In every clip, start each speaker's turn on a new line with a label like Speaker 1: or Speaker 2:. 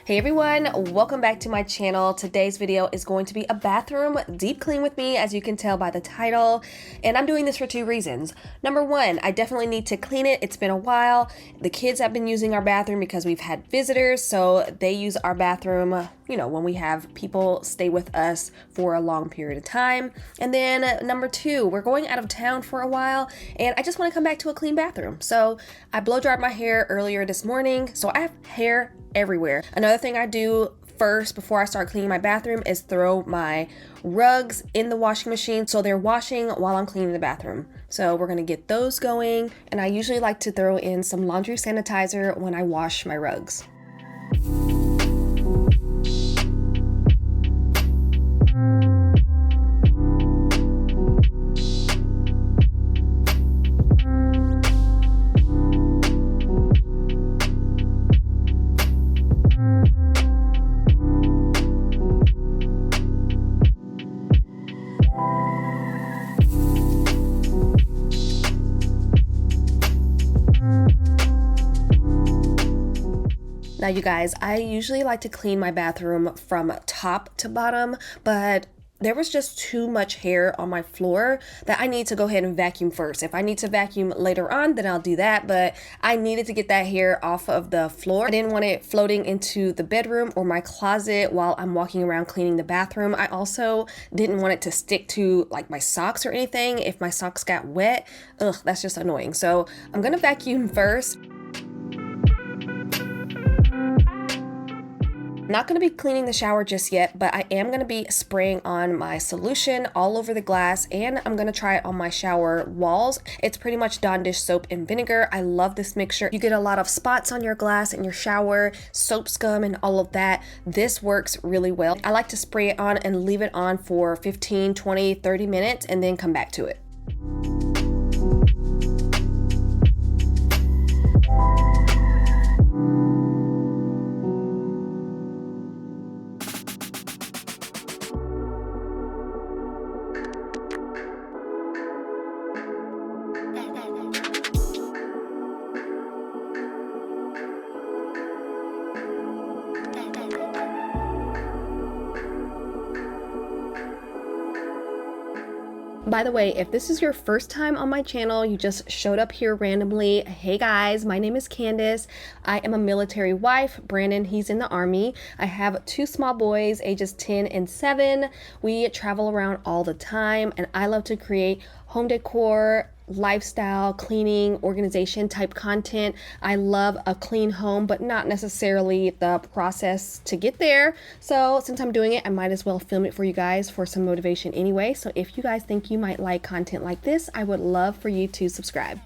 Speaker 1: Hey everyone, welcome back to my channel. Today's video is going to be a bathroom deep clean with me, as you can tell by the title, and I'm doing this for two reasons. Number one, I definitely need to clean it. It's been a while. The kids have been using our bathroom because we've had visitors, so they use our bathroom, when we have people stay with us for a long period of time. And then number two, we're going out of town for a while, and I just want to come back to a clean bathroom. So I blow dried my hair earlier this morning, so I have hair everywhere. Another thing I do first before I start cleaning my bathroom is throw my rugs in the washing machine so they're washing while I'm cleaning the bathroom. So we're gonna get those going, and I usually like to throw in some laundry sanitizer when I wash my rugs. Now you guys, I usually like to clean my bathroom from top to bottom, but there was just too much hair on my floor that I need to go ahead and vacuum first. If I need to vacuum later on, then I'll do that, but I needed to get that hair off of the floor. I didn't want it floating into the bedroom or my closet while I'm walking around cleaning the bathroom. I also didn't want it to stick to like my socks or anything. If my socks got wet, that's just annoying. So I'm gonna vacuum first. Not going to be cleaning the shower just yet, but I am going to be spraying on my solution all over the glass, and I'm going to try it on my shower walls. It's pretty much Dawn dish soap and vinegar. I love this mixture. You get a lot of spots on your glass in your shower, soap scum and all of that. This works really well. I like to spray it on and leave it on for 15, 20, 30 minutes and then come back to it. By the way, if this is your first time on my channel, you just showed up here randomly, hey guys, my name is Candace. I am a military wife. Brandon, he's in the Army. I have two small boys, ages 10 and 7. We travel around all the time, and I love to create home decor, lifestyle, cleaning, organization type content. I love a clean home, but not necessarily the process to get there. So since I'm doing it, I might as well film it for you guys for some motivation anyway. So if you guys think you might like content like this, I would love for you to subscribe.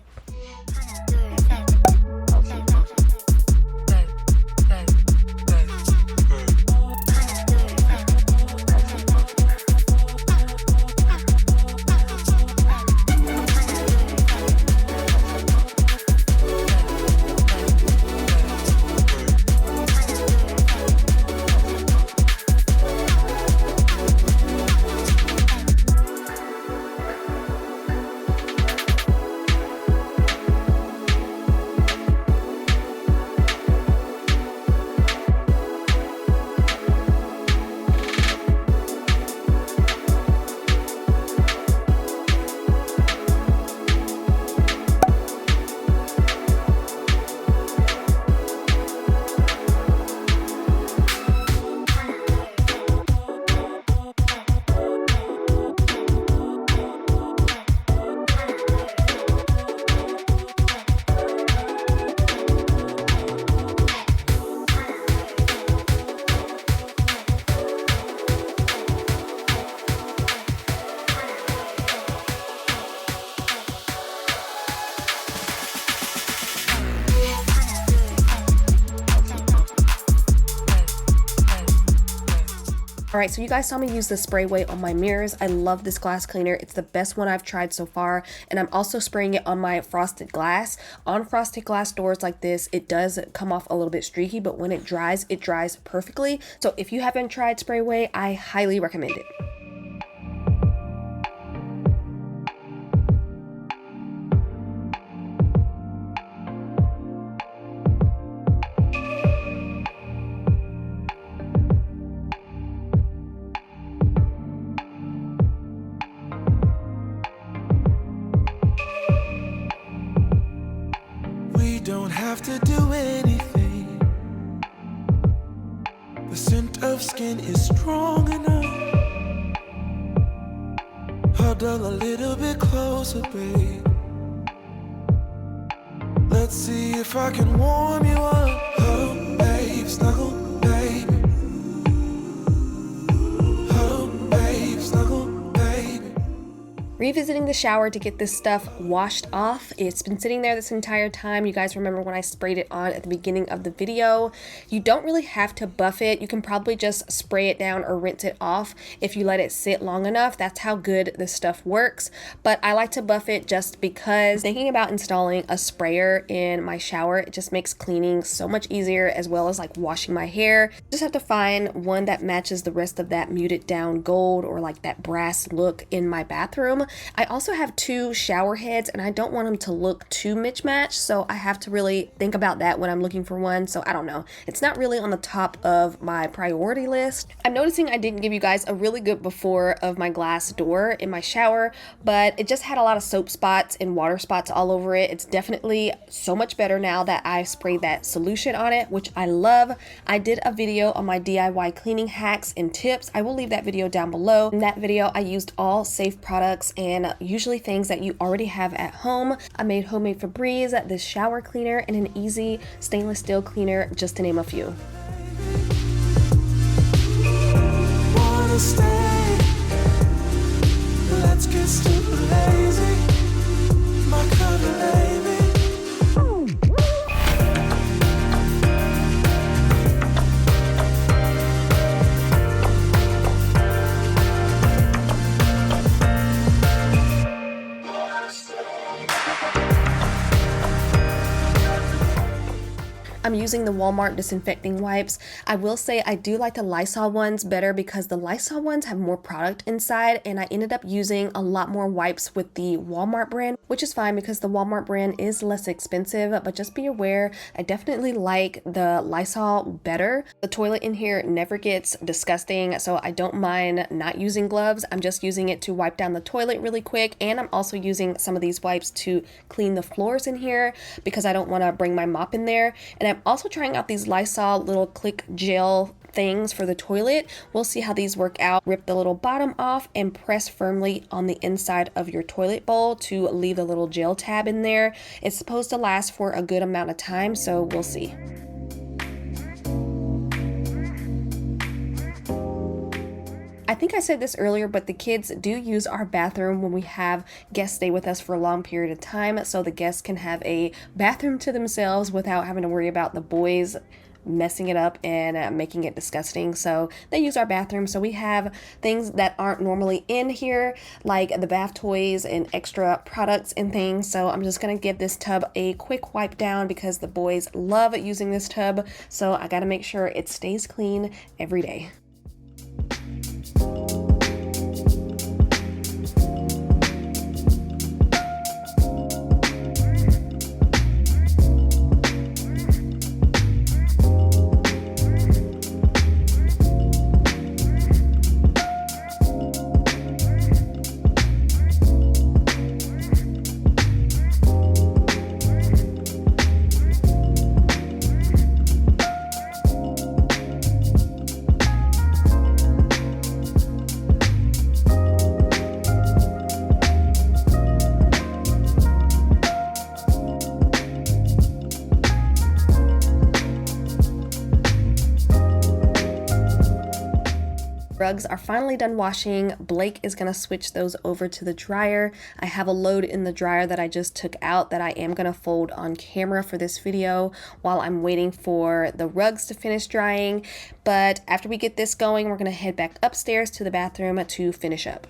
Speaker 1: All right, so you guys saw me use the spray weight on my mirrors. I love this glass cleaner. It's the best one I've tried so far, and I'm also spraying it on my frosted glass. On frosted glass doors like this, it does come off a little bit streaky, but when it dries perfectly. So if you haven't tried spray weight, I highly recommend it.
Speaker 2: have to do anything. The scent of skin is strong enough. Huddle a little bit closer, babe. Let's see if I can warm you up. Oh, babe, snuggle, baby. Oh, babe, snuggle, baby.
Speaker 1: Revisiting the shower to get this stuff washed off. It's been sitting there this entire time. You guys remember when I sprayed it on at the beginning of the video. You don't really have to buff it. You can probably just spray it down or rinse it off if you let it sit long enough. That's how good this stuff works. But I like to buff it just because thinking about installing a sprayer in my shower, it just makes cleaning so much easier, as well as like washing my hair. Just have to find one that matches the rest of that muted down gold or like that brass look in my bathroom. I also have 2 shower heads and I don't want them to look too mismatched, so I have to really think about that when I'm looking for one. So I don't know, it's not really on the top of my priority list. I'm noticing I didn't give you guys a really good before of my glass door in my shower, but it just had a lot of soap spots and water spots all over it. It's definitely so much better now that I sprayed that solution on it, which I love. I did a video on my DIY cleaning hacks and tips. I will leave that video down below. In that video, I used all safe products and usually things that you already have at home. I made homemade Febreze, this shower cleaner, and an easy stainless steel cleaner, just to name a few.
Speaker 2: Wanna stay? Let's get stupid lazy. My cuddle baby.
Speaker 1: I'm using the Walmart disinfecting wipes. I will say I do like the Lysol ones better because the Lysol ones have more product inside, and I ended up using a lot more wipes with the Walmart brand, which is fine because the Walmart brand is less expensive, but just be aware, I definitely like the Lysol better. The toilet in here never gets disgusting, so I don't mind not using gloves. I'm just using it to wipe down the toilet really quick, and I'm also using some of these wipes to clean the floors in here because I don't want to bring my mop in there. And I'm also trying out these Lysol little click gel things for the toilet. We'll see how these work out. Rip the little bottom off and press firmly on the inside of your toilet bowl to leave the little gel tab in there. It's supposed to last for a good amount of time, so we'll see. I think I said this earlier, but the kids do use our bathroom when we have guests stay with us for a long period of time, so the guests can have a bathroom to themselves without having to worry about the boys messing it up and making it disgusting. So they use our bathroom. So we have things that aren't normally in here, like the bath toys and extra products and things. So I'm just gonna give this tub a quick wipe down because the boys love using this tub, so I gotta make sure it stays clean every day. Rugs are finally done washing. Blake is gonna switch those over to the dryer. I have a load in the dryer that I just took out that I am gonna fold on camera for this video while I'm waiting for the rugs to finish drying. But after we get this going, we're gonna head back upstairs to the bathroom to finish up.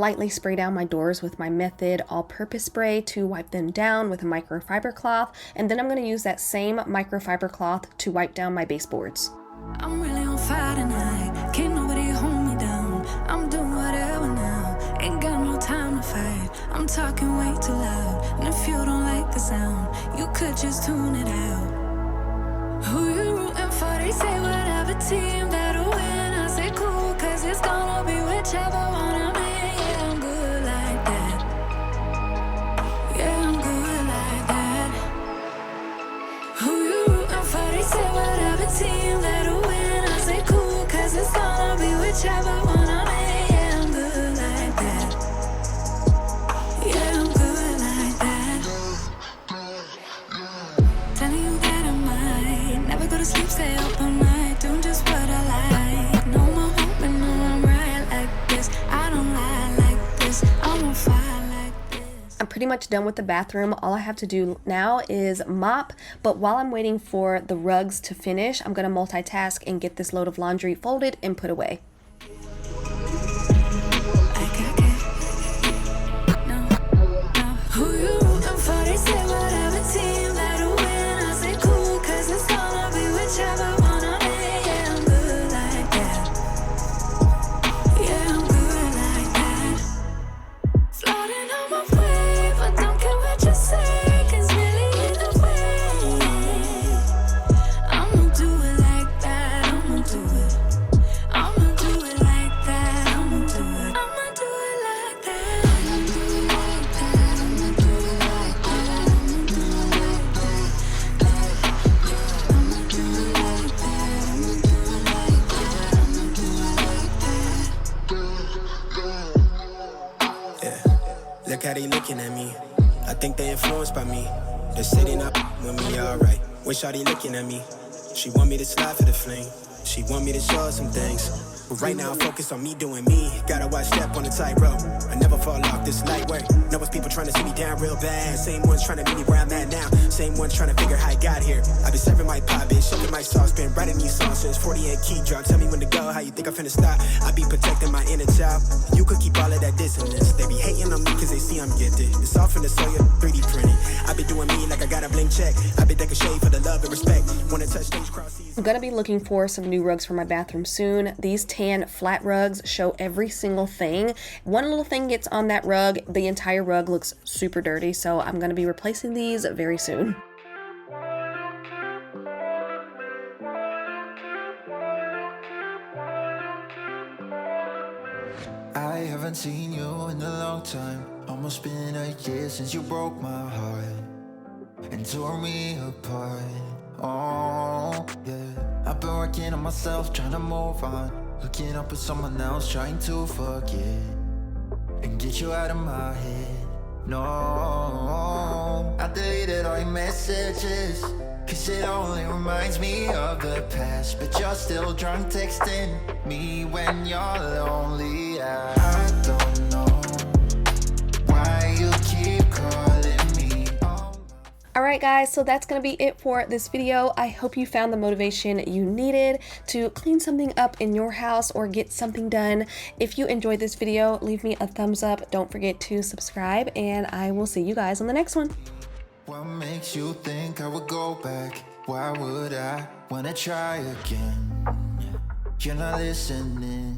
Speaker 1: lightly spray down my doors with my Method all-purpose spray to wipe them down with a microfiber cloth, and then I'm going to use that same microfiber cloth to wipe down my baseboards.
Speaker 3: I'm really on fire tonight, can't nobody hold me down. I'm doing whatever now, ain't got no time to fight. I'm talking way too loud, and if you don't like the sound, you could just tune it out. Who you rooting for? They say whatever team that'll win. I say cool, cause it's gonna be whichever one I'm in. Yeah, I'm good like that. Yeah, I'm good like that. Who you rooting for? They say whatever team that'll win. I say cool, cause it's gonna be whichever one I'm in. Yeah, I'm good like that. Yeah, I'm good like that. Telling you that I might never go to sleep, stay up all night, doing just what I like. No more hoping, no, I'm right like this. I don't lie like this. I'm on fire like this.
Speaker 1: I'm pretty much done with the bathroom. All I have to do now is mop, but while I'm waiting for the rugs to finish, I'm going to multitask and get this load of laundry folded and put away.
Speaker 3: Who you rooting for? They say whatever team that'll win. I say cool, cause it's gonna be whichever one I'm in. Yeah, I'm good like that. Yeah, I'm good like that. Floating on my wave, I don't care what you say, cause really either way, I'ma do it like that. I'ma do it. I'ma do it like that. I'ma do it. I'ma do it like that. I'ma do it like that. I'ma do it like that. I'ma do it like that. I'ma do it like that. I'ma do it like that. I'ma do it like that.
Speaker 4: Yeah, look how they looking at me. I think they influenced by me. They say they not with me, alright. Wish how they looking at me. She want me to slide for the fling. She want me to show her some things. But right now, focus on me doing me. Gotta watch step on the tightrope. I never fall off this light work. Know it's people trying to see me down real bad. Same ones trying to meet me where I'm at now. Same ones trying to figure how I got here. I been serving my pie, bitch, shaking my sauce, been writing these songs since 40 and key drop. Tell me when to go, how you think I'm finna stop? I be protecting my inner child. You could keep all of that dissonance. They be hating on me cause they see I'm gifted. It's all from the soil, 3D printing. I be doing me like I got a blank check. I be taking shade for the love and respect. Wanna touch stage cross season.
Speaker 1: I'm going to be looking for some new rugs for my bathroom soon. These tan flat rugs show every single thing. One little thing gets on that rug, the entire rug looks super dirty, so I'm going to be replacing these very soon.
Speaker 2: I haven't seen you in a long time. Almost been a year since you broke my heart and tore me apart. Oh, yeah. I've been working on myself, trying to move on. Hooking up with someone else, trying to forget and get you out of my head. No, I deleted all your messages, cause it only reminds me of the past. But you're still drunk texting me when you're lonely. I don't know why you keep calling me.
Speaker 1: Alright guys, so that's going to be it for this video. I hope you found the motivation you needed to clean something up in your house or get something done. If you enjoyed this video, leave me a thumbs up. Don't forget to subscribe, and I will see you guys on the next one.
Speaker 2: What makes you think I would go back? Why would I wanna try again? You're not listening.